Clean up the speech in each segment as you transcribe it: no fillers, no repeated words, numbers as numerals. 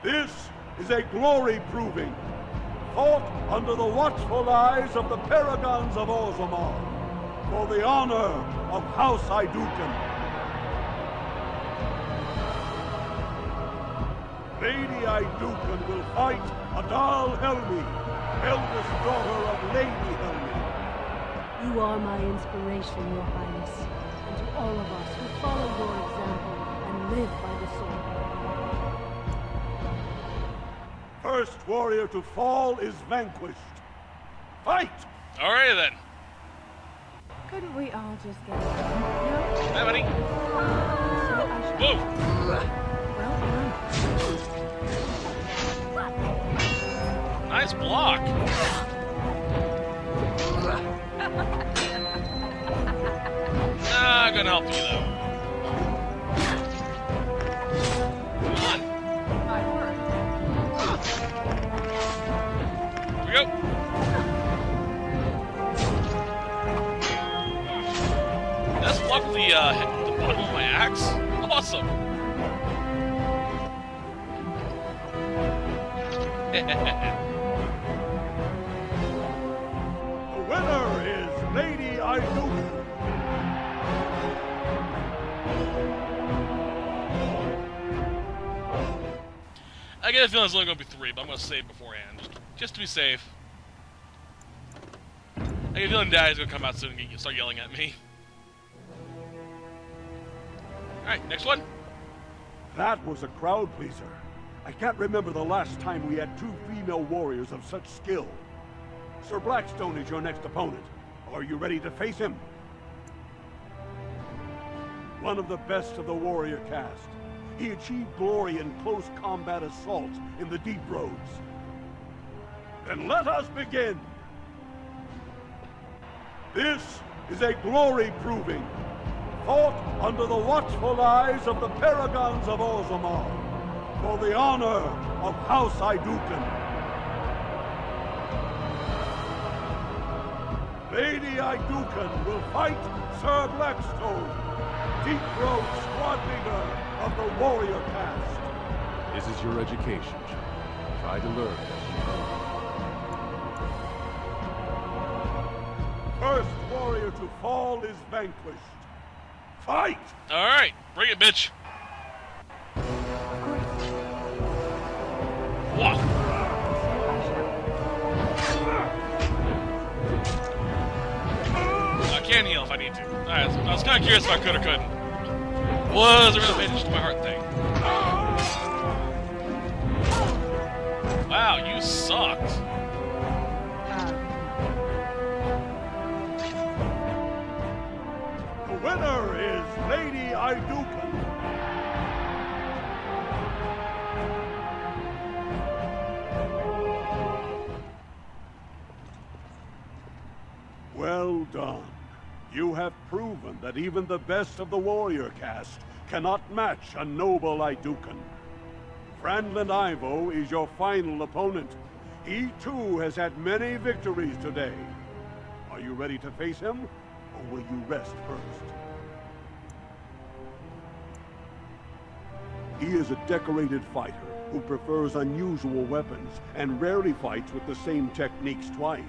This is a glory proving, fought under the watchful eyes of the paragons of Orzammar, for the honor of House Iduken. Lady Iduken will fight Adal Helmi, eldest daughter of Lady Helmi. You are my inspiration, Your Highness, and to all of us who follow your example and live by the sword. First warrior to fall is vanquished. Fight! Alright then. Couldn't we all just get along? No? Hi, buddy. Whoa! Nice block. I'm gonna help you though. Come on. Here we go. That's block with the bottom of my axe. Awesome. The winner is Lady Iduken. I get a feeling it's only going to be 3, but I'm going to save beforehand, just to be safe. I get a feeling Daddy's going to come out soon and start yelling at me. Alright, next one. That was a crowd pleaser. I can't remember the last time we had 2 female warriors of such skill. Sir Blackstone is your next opponent. Are you ready to face him? One of the best of the warrior caste. He achieved glory in close combat assault in the deep roads. Then let us begin! This is a glory proving, fought under the watchful eyes of the paragons of Orzammar, for the honor of House Iduken. Lady Iduken will fight Sir Blackstone, deep-road squad leader of the warrior caste. This is your education, child. Try to learn as you go. First warrior to fall is vanquished. Fight! Alright, bring it, bitch. Whoa. I can heal if I need to. Alright, I was kind of curious if I could or couldn't. Wasn't really paying attention to my heart thing. Wow, you sucked. The winner is Lady Iduken. Well done. You have proven that even the best of the warrior caste cannot match a noble Iduken. Franlin Ivo is your final opponent. He too has had many victories today. Are you ready to face him, or will you rest first? He is a decorated fighter who prefers unusual weapons and rarely fights with the same techniques twice.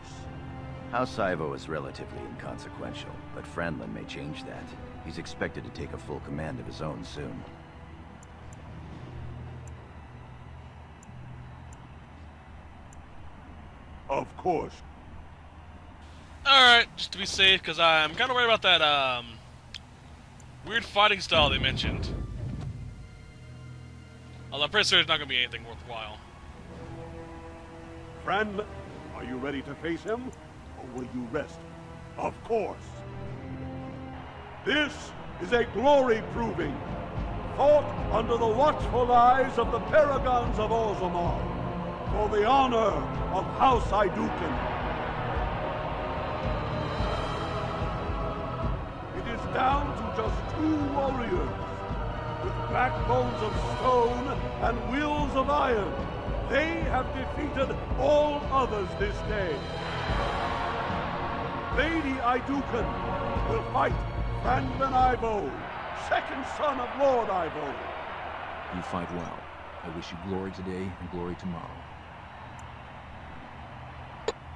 House Ivo is relatively inconsequential, but Franlin may change that. He's expected to take a full command of his own soon. Of course. Alright, just to be safe, because I'm kind of worried about that, weird fighting style they mentioned. Although I'm pretty sure it's not going to be anything worthwhile. Franlin, are you ready to face him? Or will you rest? Of course. This is a glory proving, fought under the watchful eyes of the paragons of Orzammar, for the honor of House Iduken. It is down to just 2 warriors, with backbones of stone and wheels of iron. They have defeated all others this day. Lady Iduken will fight Franlin Ivo, second son of Lord Ivo. You fight well. I wish you glory today and glory tomorrow.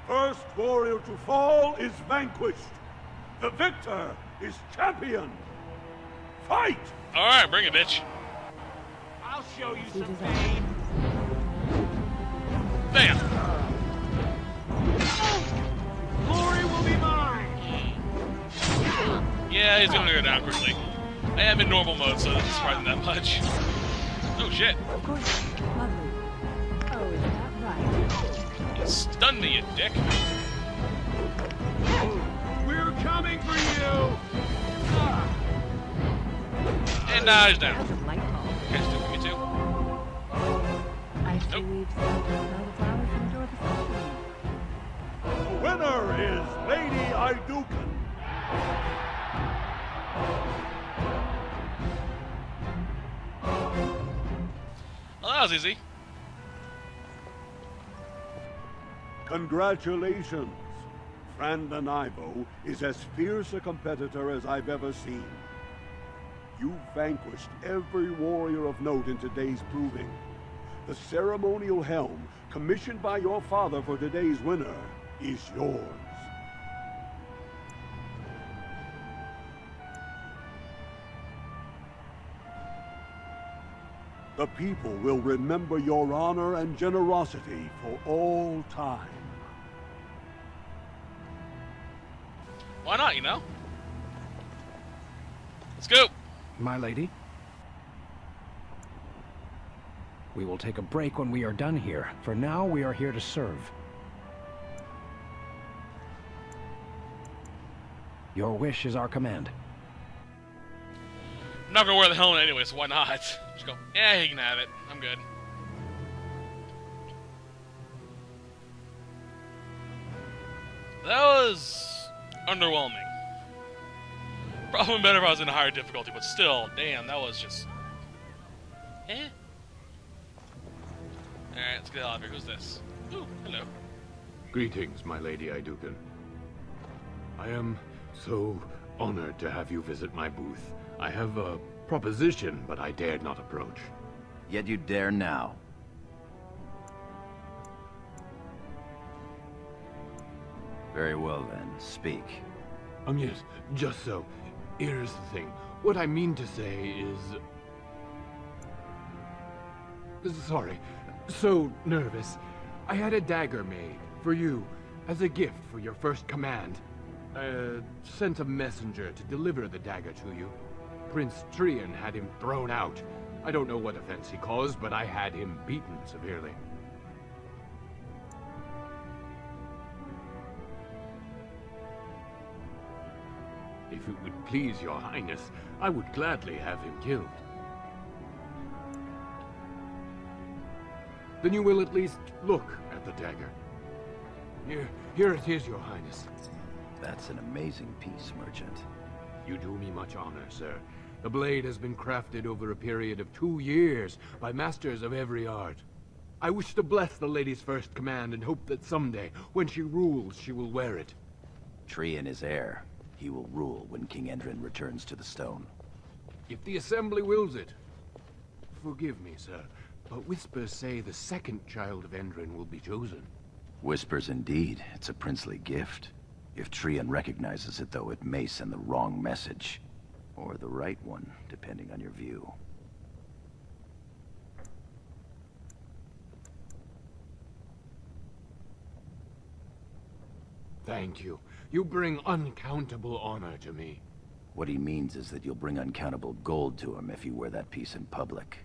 First warrior to fall is vanquished. The victor is champion. Fight! Alright, bring it, bitch. I'll show you He some deserves pain. Bam! Glory will be mine. Yeah, he's gonna go down quickly. I am in normal mode, so it's surprising that much. Oh shit. Of course. Lovely. Oh, is that right? You stunned me, you dick. We're coming for you. And he's down. That's a light bulb. Okay, still for me too. I see Nope. we've started to smell the flowers from the door before. The winner is Lady Iduken. Well, that was easy. Congratulations. Frandon Ivo is as fierce a competitor as I've ever seen. You vanquished every warrior of note in today's proving. The ceremonial helm, commissioned by your father for today's winner, is yours. The people will remember your honor and generosity for all time. Why not, you know? Let's go! My lady? We will take a break when we are done here. For now, we are here to serve. Your wish is our command. I'm not gonna wear the helmet anyway, so why not? Just go, yeah, he can have it. I'm good. That was underwhelming. Probably better if I was in a higher difficulty, but still, damn, that was just... Eh? Alright, let's get out of here. Who's this? Ooh, hello. Greetings, my Lady Iduken. I am so honored to have you visit my booth. I have a proposition, but I dared not approach. Yet you dare now. Very well then, speak. Yes, just so. Here's the thing. What I mean to say is... Sorry. So nervous. I had a dagger made for you as a gift for your first command. Sent a messenger to deliver the dagger to you. Prince Trian had him thrown out. I don't know what offense he caused, but I had him beaten severely. If it would please your highness, I would gladly have him killed. Then you will at least look at the dagger. Here it is, your highness. That's an amazing piece, merchant. You do me much honor, sir. The blade has been crafted over a period of 2 years by masters of every art. I wish to bless the lady's first command and hope that someday, when she rules, she will wear it. Trian is heir. He will rule when King Endrin returns to the stone. If the assembly wills it. Forgive me, sir, but whispers say the second child of Endrin will be chosen. Whispers indeed. It's a princely gift. If Trian recognizes it, though, it may send the wrong message. Or the right one, depending on your view. Thank you. You bring uncountable honor to me. What he means is that you'll bring uncountable gold to him if you wear that piece in public.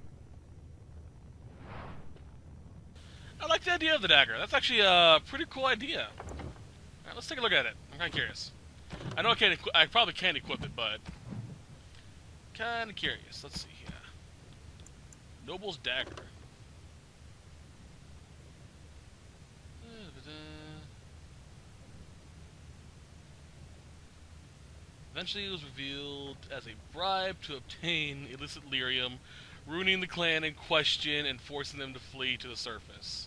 I like the idea of the dagger. That's actually a pretty cool idea. Alright, let's take a look at it. I'm kind of curious. I know I probably can't equip it, but... kind of curious. Let's see here. Noble's dagger. Eventually it was revealed as a bribe to obtain illicit lyrium, ruining the clan in question and forcing them to flee to the surface.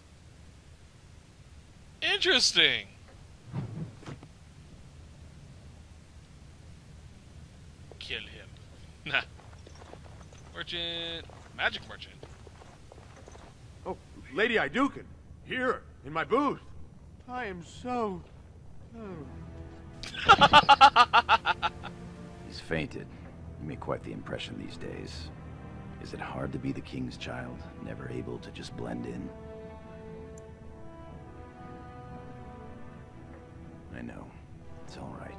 Interesting! Kill him. Nah. Merchant. Magic merchant. Lady Iduken, here, in my booth. I am so... He's fainted. You make quite the impression these days. Is it hard to be the king's child, never able to just blend in? I know. It's all right.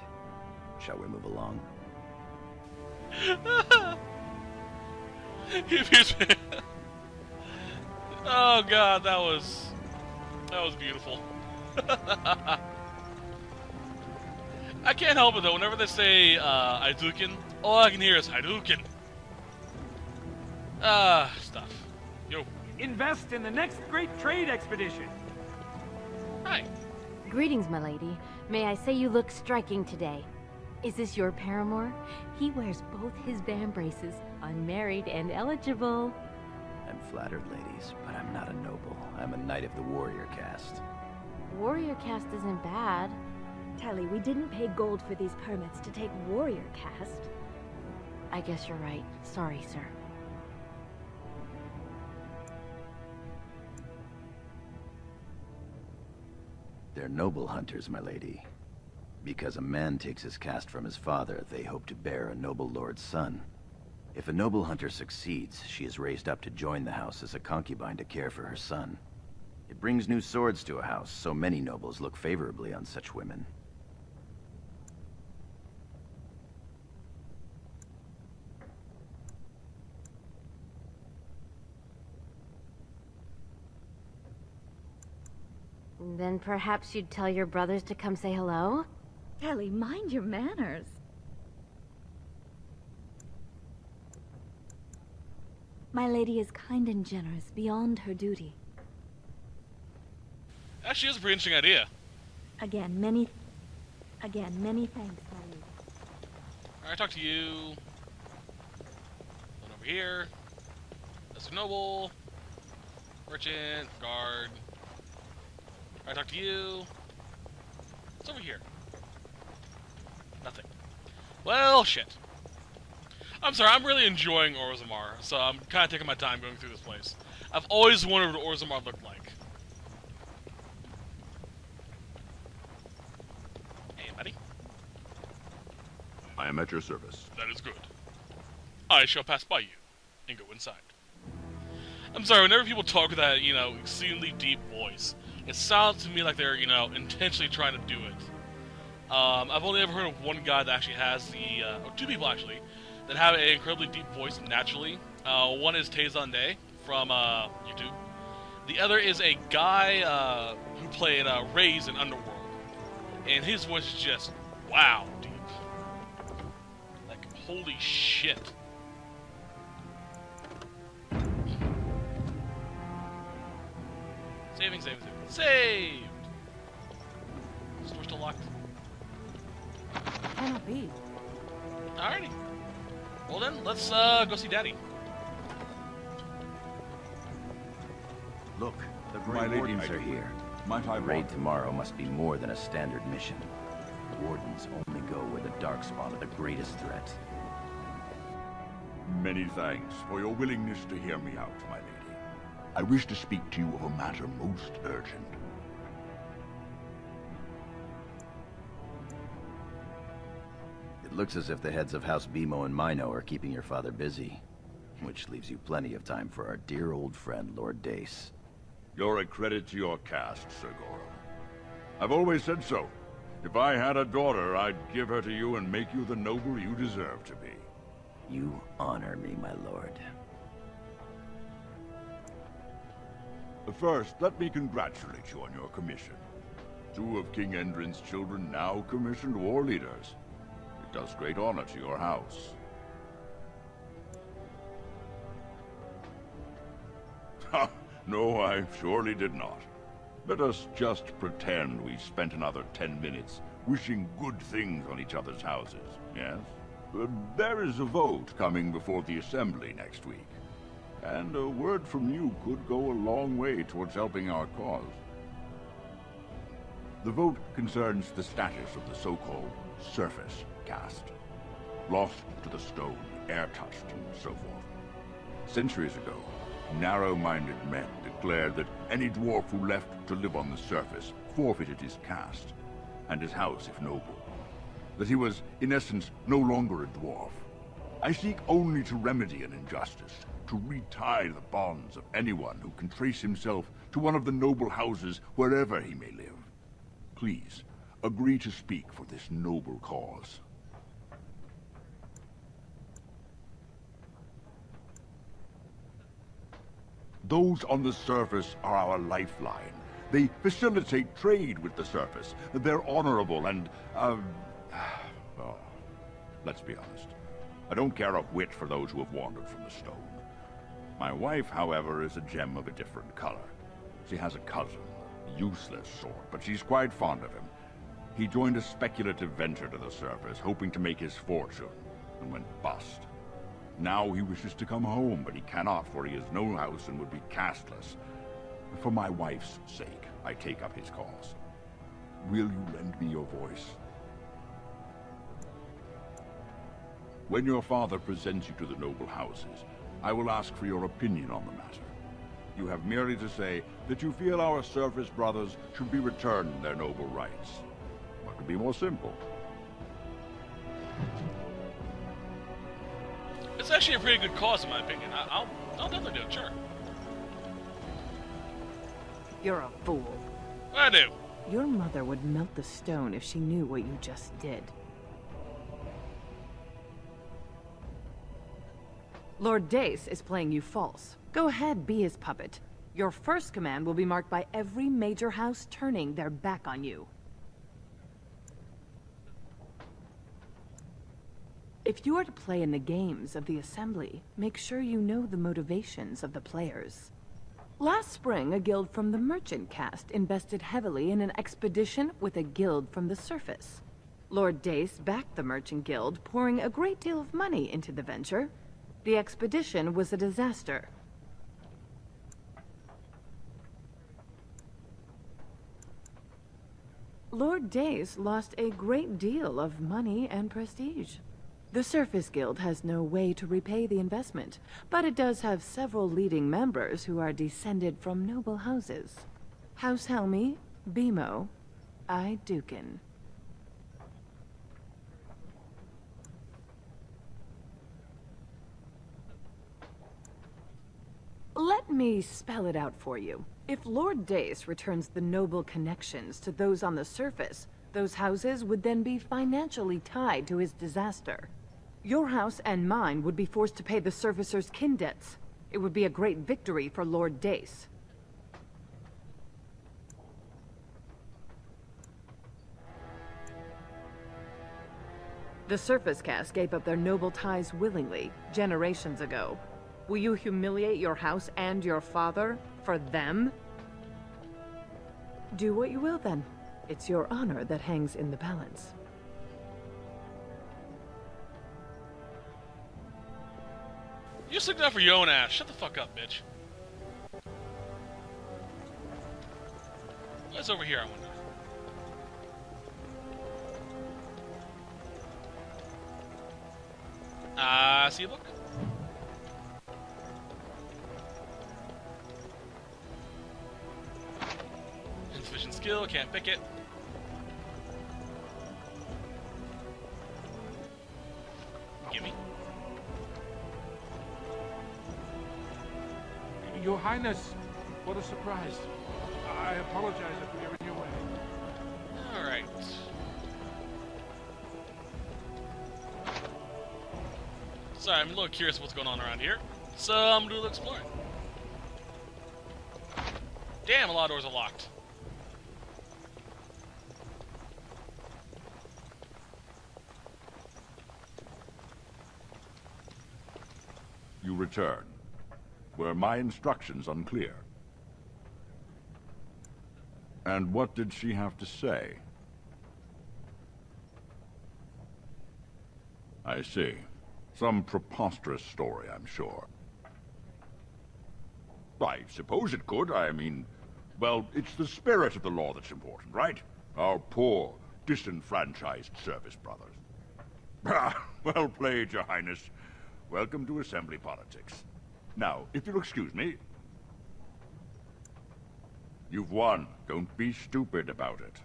Shall we move along? Oh god, that was beautiful. I can't help it though. Whenever they say Hadouken, all I can hear is Hadouken. Stuff. Yo. Invest in the next great trade expedition. Hi. Greetings, my lady. May I say you look striking today. Is this your paramour? He wears both his band braces, unmarried and eligible. I'm flattered, ladies, but I'm not a noble. I'm a knight of the warrior caste. Warrior caste isn't bad. Tally, we didn't pay gold for these permits to take warrior caste. I guess you're right. Sorry, sir. They're noble hunters, my lady. Because a man takes his caste from his father, they hope to bear a noble lord's son. If a noble hunter succeeds, she is raised up to join the house as a concubine to care for her son. It brings new swords to a house, so many nobles look favorably on such women. Then perhaps you'd tell your brothers to come say hello? Tally, mind your manners. My lady is kind and generous beyond her duty. Actually, it's a pretty interesting idea. Again, many thanks, my lady. Alright, talk to you. One over here. That's a noble. Merchant. Guard. Alright, talk to you. What's over here? Nothing. Well, shit. I'm sorry, I'm really enjoying Orzammar, so I'm kind of taking my time going through this place. I've always wondered what Orzammar looked like. Hey, buddy. I am at your service. That is good. I shall pass by you and go inside. I'm sorry, whenever people talk with that, exceedingly deep voice, it sounds to me like they're, intentionally trying to do it. I've only ever heard of one guy that actually has or two people actually, that have an incredibly deep voice naturally. One is Tazon Day from YouTube. The other is a guy who played Raze in Underworld. And his voice is just, wow, deep. Like, holy shit. Saving. Saved! Store still locked? Cannot be. Alrighty. Well then, let's go see Daddy. Look, the My Grey lady Wardens are Iduken, here. might I The raid want- tomorrow must be more than a standard mission. Wardens only go where the Darkspawn are the greatest threat. Many thanks for your willingness to hear me out, my lady. I wish to speak to you of a matter most urgent. It looks as if the heads of House Bimo and Mino are keeping your father busy, which leaves you plenty of time for our dear old friend, Lord Dace. You're a credit to your caste, Sir Goro. I've always said so. If I had a daughter, I'd give her to you and make you the noble you deserve to be. You honor me, my lord. First, let me congratulate you on your commission. 2 of King Endrin's children now commissioned war leaders. It does great honor to your house. Ha! No, I surely did not. Let us just pretend we spent another 10 minutes wishing good things on each other's houses, yes? There is a vote coming before the Assembly next week. And a word from you could go a long way towards helping our cause. The vote concerns the status of the so-called surface caste. Lost to the stone, air-touched, and so forth. Centuries ago, Narrow-minded men declared that any dwarf who left to live on the surface forfeited his caste, and his house if noble. That he was, in essence, no longer a dwarf. I seek only to remedy an injustice, to retie the bonds of anyone who can trace himself to one of the noble houses wherever he may live. Please, agree to speak for this noble cause. Those on the surface are our lifeline. They facilitate trade with the surface. They're honorable and, well, let's be honest. I don't care a whit for those who have wandered from the stone. My wife, however, is a gem of a different color. She has a cousin, a useless sort, but she's quite fond of him. He joined a speculative venture to the surface, hoping to make his fortune, and went bust. Now he wishes to come home, but he cannot, for he has no house and would be casteless. For my wife's sake, I take up his cause. Will you lend me your voice? When your father presents you to the noble houses, I will ask for your opinion on the matter. You have merely to say that you feel our surface brothers should be returned their noble rights. What could be more simple? It's actually a pretty good cause, in my opinion. I'll definitely do it, sure. You're a fool. I do. Your mother would melt the stone if she knew what you just did. Lord Dace is playing you false. Go ahead, be his puppet. Your first command will be marked by every major house turning their back on you. If you are to play in the games of the Assembly, make sure you know the motivations of the players. Last spring, a guild from the Merchant caste invested heavily in an expedition with a guild from the surface. Lord Dace backed the Merchant Guild, pouring a great deal of money into the venture. The expedition was a disaster. Lord Dace lost a great deal of money and prestige. The Surface Guild has no way to repay the investment, but it does have several leading members who are descended from noble houses. House Helmi, Bimo, I Dukin. Let me spell it out for you. If Lord Dace returns the noble connections to those on the surface, those houses would then be financially tied to his disaster. Your house and mine would be forced to pay the surfacer's kin debts. It would be a great victory for Lord Dace. The Surface caste gave up their noble ties willingly, generations ago. Will you humiliate your house and your father for them? Do what you will, then. It's your honor that hangs in the balance. You're sticking up for your own ass. Shut the fuck up, bitch. What's over here, I wonder? See a book? Insufficient skill, can't pick it. Gimme. Your Highness, what a surprise. I apologize if we are in your way. Alright. Sorry, I'm a little curious what's going on around here. So I'm gonna do a little exploring. Damn, a lot of doors are locked. You return. Were my instructions unclear? And what did she have to say? I see. Some preposterous story, I'm sure. I suppose it could. I mean, well, it's the spirit of the law that's important, right? Our poor, disenfranchised service brothers. Ah, well played, Your Highness. Welcome to Assembly politics. Now, if you'll excuse me... You've won. Don't be stupid about it.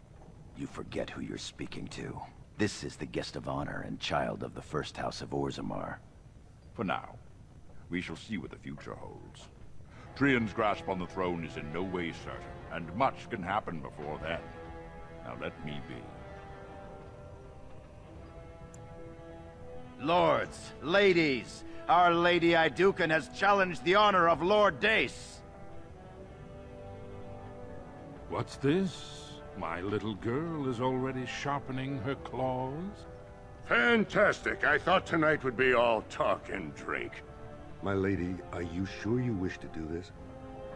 You forget who you're speaking to. This is the guest of honor and child of the first house of Orzammar. For now. We shall see what the future holds. Trian's grasp on the throne is in no way certain, and much can happen before then. Now let me be. Lords, ladies, our Lady Iduken has challenged the honor of Lord Dace. What's this? My little girl is already sharpening her claws? Fantastic. I thought tonight would be all talk and drink. My lady, are you sure you wish to do this?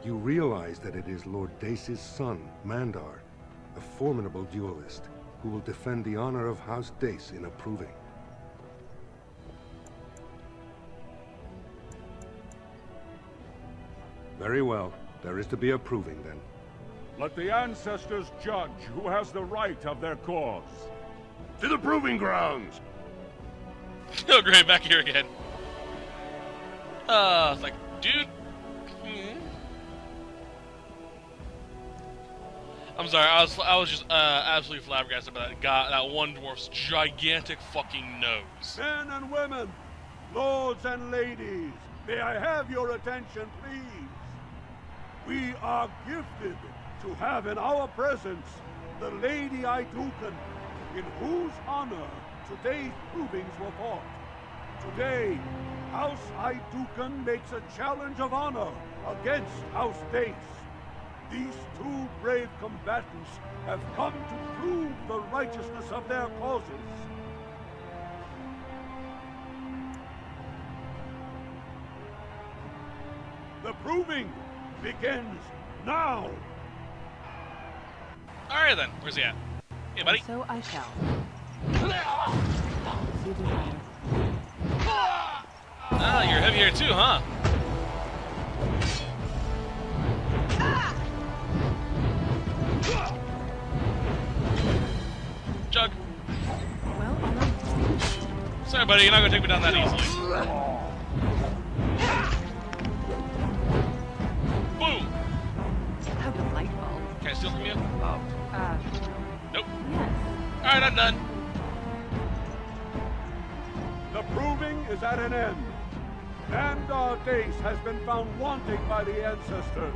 You realize that it is Lord Dace's son, Mandar, a formidable duelist, who will defend the honor of House Dace in approving. Very well. There is to be approving, then. Let the ancestors judge who has the right of their cause. To the proving grounds! Oh, great, back here again. It's like, dude. I'm sorry, I was just absolutely flabbergasted by that one dwarf's gigantic fucking nose. Men and women, lords and ladies, may I have your attention, please? We are gifted to have in our presence the Lady Iduken, in whose honor today's provings were fought. Today, House Iduken makes a challenge of honor against House Dace. These two brave combatants have come to prove the righteousness of their causes. The proving begins now! Alright then, where's he at? Hey, buddy. So I shall. You desire. Ah, you're heavier too, huh? Jug. Well, enough. Sorry, buddy, you're not gonna take me down that easily. Boom! How delightful. Can I steal from you? Nope. Yes. Alright, I'm done. The proving is at an end. Mandar Dace has been found wanting by the ancestors,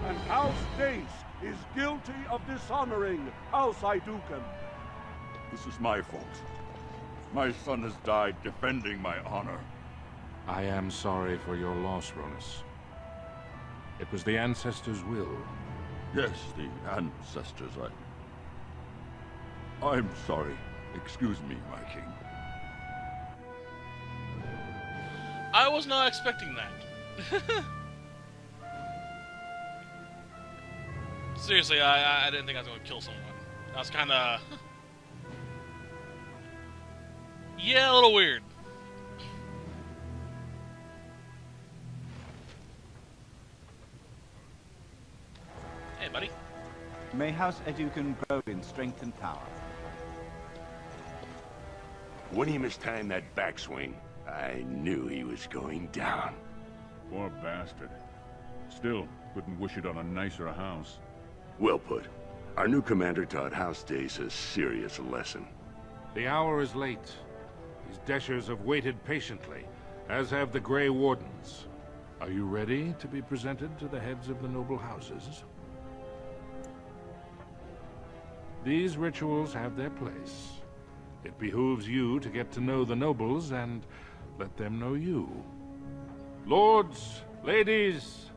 and House Dace is guilty of dishonoring House Iduken. This is my fault. My son has died defending my honor. I am sorry for your loss, Ronus. It was the ancestors' will. Yes, the ancestors, I'm sorry. Excuse me, my king. I was not expecting that. Seriously, I didn't think I was going to kill someone. That was kind of... yeah, a little weird. Hey, buddy. May House Iduken grow in strength and power. When he mistimed that backswing, I knew he was going down. Poor bastard. Still, couldn't wish it on a nicer house. Well put. Our new commander taught House Dace a serious lesson. The hour is late. These Deshers have waited patiently, as have the Grey Wardens. Are you ready to be presented to the heads of the noble houses? These rituals have their place. It behooves you to get to know the nobles and let them know you. Lords, ladies,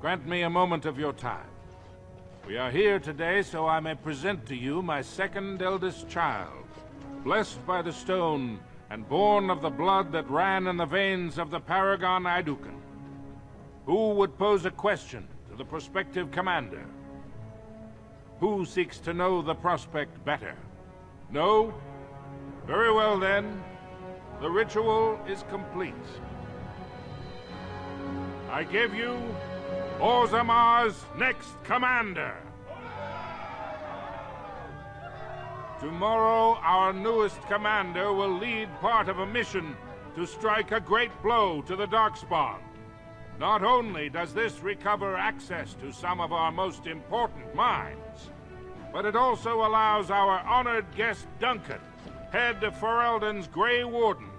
grant me a moment of your time. We are here today so I may present to you my second eldest child, blessed by the stone and born of the blood that ran in the veins of the Paragon Iduken. Who would pose a question to the prospective commander? Who seeks to know the prospect better? No? Very well then. The ritual is complete. I give you Orzammar's next commander. Tomorrow, our newest commander will lead part of a mission to strike a great blow to the Darkspawn. Not only does this recover access to some of our most important mines, but it also allows our honored guest Duncan, head of Ferelden's Grey Wardens,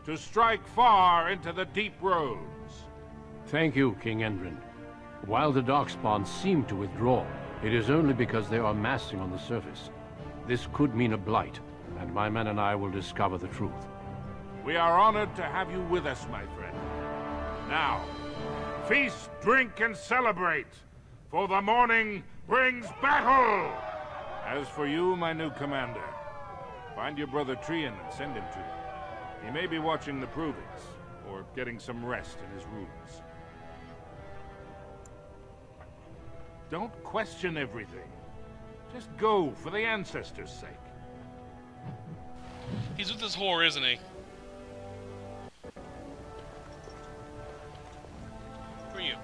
to strike far into the deep roads. Thank you, King Endrin. While the Darkspawn seem to withdraw, it is only because they are massing on the surface. This could mean a blight, and my men and I will discover the truth. We are honored to have you with us, my friend. Now, feast, drink, and celebrate, for the morning brings battle! As for you, my new commander, find your brother Trian and send him to me. He may be watching the provings, or getting some rest in his rooms. Don't question everything. Just go for the ancestors' sake. He's with this whore, isn't he? Who are you?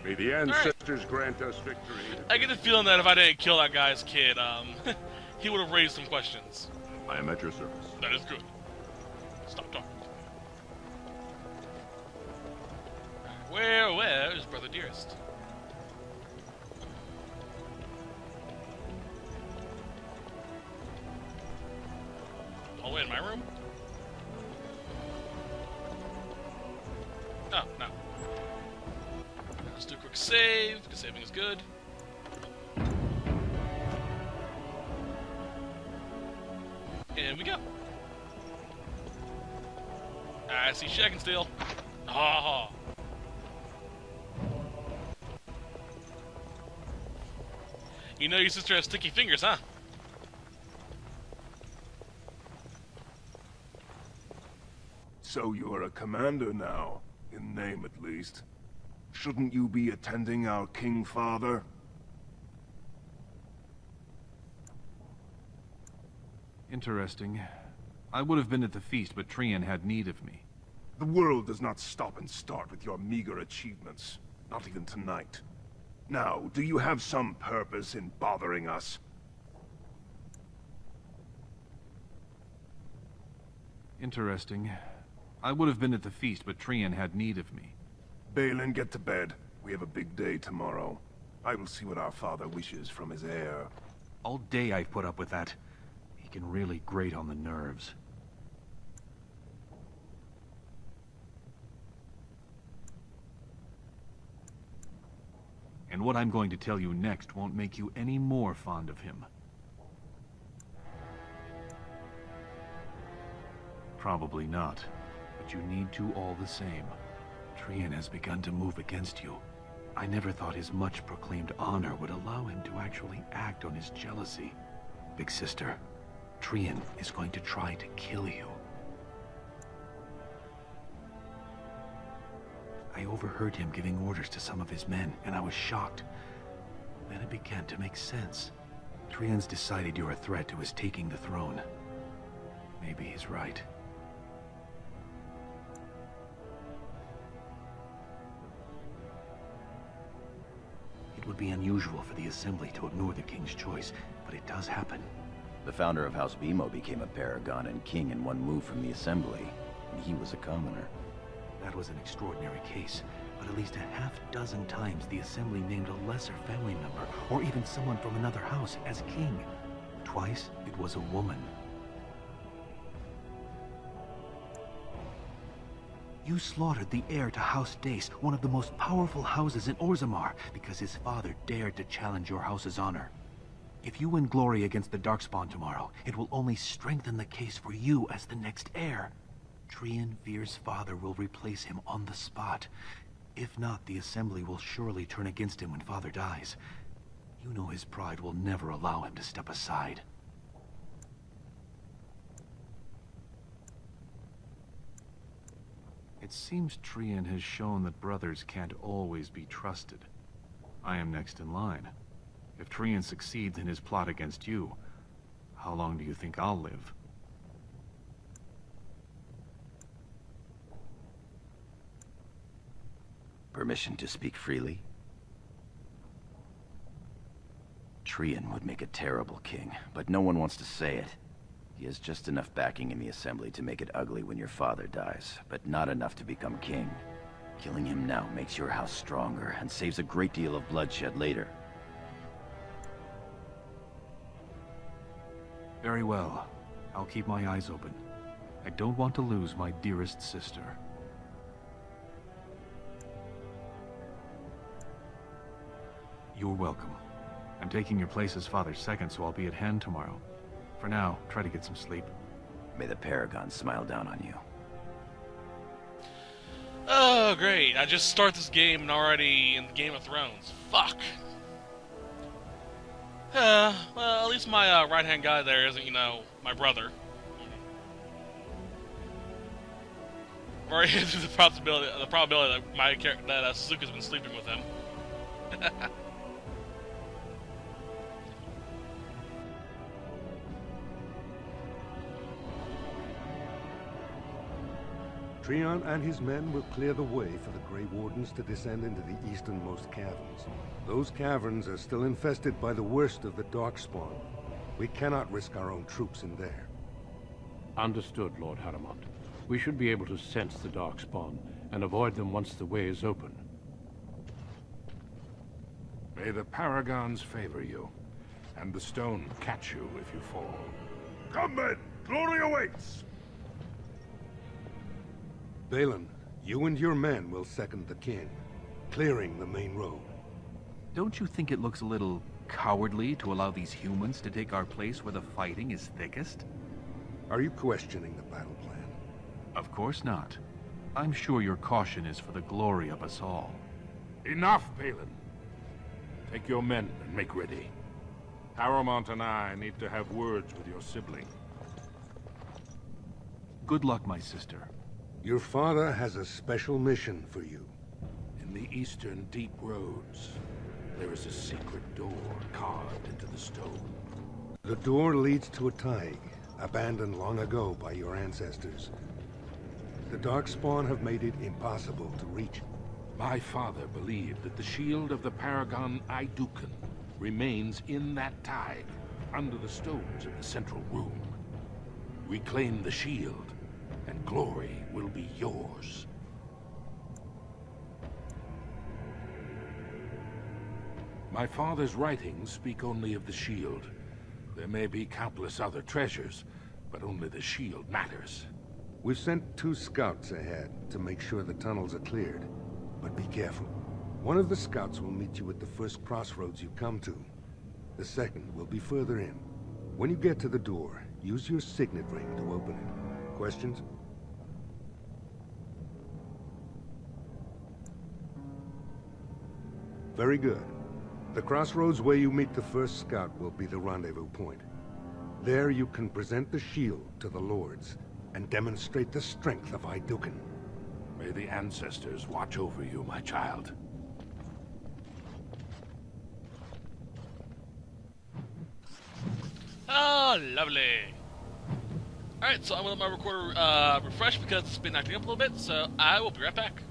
May the ancestors grant us victory. I get the feeling that if I didn't kill that guy's kid, he would have raised some questions. I am at your service. That is good. Stop talking. Where is Brother Dearest? Hallway in my room? Oh, no. Let's do a quick save, because saving is good. And we go. I see shit I can steal. Ah. You know your sister has sticky fingers, huh? So you're a commander now, in name at least. Shouldn't you be attending our King Father? Interesting. I would have been at the feast, but Trian had need of me. The world does not stop and start with your meager achievements. Not even tonight. Now, do you have some purpose in bothering us? Interesting. I would have been at the feast, but Trian had need of me. Balin, get to bed. We have a big day tomorrow. I will see what our father wishes from his heir. All day I've put up with that. He can really grate on the nerves. And what I'm going to tell you next won't make you any more fond of him. Probably not, but you need to all the same. Trian has begun to move against you. I never thought his much-proclaimed honor would allow him to actually act on his jealousy. Big sister, Trian is going to try to kill you. I overheard him giving orders to some of his men, and I was shocked. Then it began to make sense. Trian's decided you're a threat to his taking the throne. Maybe he's right. It would be unusual for the Assembly to ignore the King's choice, but it does happen. The founder of House Bimo became a paragon and king in one move from the Assembly, and he was a commoner. That was an extraordinary case, but at least a half-dozen times the Assembly named a lesser family member, or even someone from another house, as king. Twice, it was a woman. You slaughtered the heir to House Dace, one of the most powerful houses in Orzammar, because his father dared to challenge your house's honor. If you win glory against the Darkspawn tomorrow, it will only strengthen the case for you as the next heir. Trian fears father will replace him on the spot. If not, the Assembly will surely turn against him when father dies. You know his pride will never allow him to step aside. It seems Trian has shown that brothers can't always be trusted. I am next in line. If Trian succeeds in his plot against you, how long do you think I'll live? Permission to speak freely? Trian would make a terrible king, but no one wants to say it. He has just enough backing in the Assembly to make it ugly when your father dies, but not enough to become king. Killing him now makes your house stronger and saves a great deal of bloodshed later. Very well. I'll keep my eyes open. I don't want to lose my dearest sister. You're welcome. I'm taking your place as father's second, so I'll be at hand tomorrow. For now, try to get some sleep. May the Paragon smile down on you. Oh, great. I just start this game and already in Game of Thrones. Fuck. Well, at least my right-hand guy there isn't, you know, my brother. Or is the probability that Suzuka's been sleeping with him. Treon and his men will clear the way for the Grey Wardens to descend into the easternmost caverns. Those caverns are still infested by the worst of the Darkspawn. We cannot risk our own troops in there. Understood, Lord Haramond. We should be able to sense the Darkspawn and avoid them once the way is open. May the Paragons favor you, and the stone catch you if you fall. Come, men! Glory awaits! Balin, you and your men will second the king, clearing the main road. Don't you think it looks a little cowardly to allow these humans to take our place where the fighting is thickest? Are you questioning the battle plan? Of course not. I'm sure your caution is for the glory of us all. Enough, Balin. Take your men and make ready. Haramond and I need to have words with your sibling. Good luck, my sister. Your father has a special mission for you. In the eastern deep roads, there is a secret door carved into the stone. The door leads to a Taig, abandoned long ago by your ancestors. The Darkspawn have made it impossible to reach. My father believed that the shield of the Paragon Idukan remains in that Taig, under the stones of the central room. Reclaim the shield, and glory will be yours. My father's writings speak only of the shield. There may be countless other treasures, but only the shield matters. We've sent 2 scouts ahead to make sure the tunnels are cleared. But be careful. One of the scouts will meet you at the first crossroads you come to. The second will be further in. When you get to the door, use your signet ring to open it. Questions? Very good. The crossroads where you meet the first scout will be the rendezvous point. There you can present the shield to the lords and demonstrate the strength of Idukan. May the ancestors watch over you, my child. Oh, lovely. Alright, so I'm going to let my recorder refresh because it's been acting up a little bit, so I will be right back.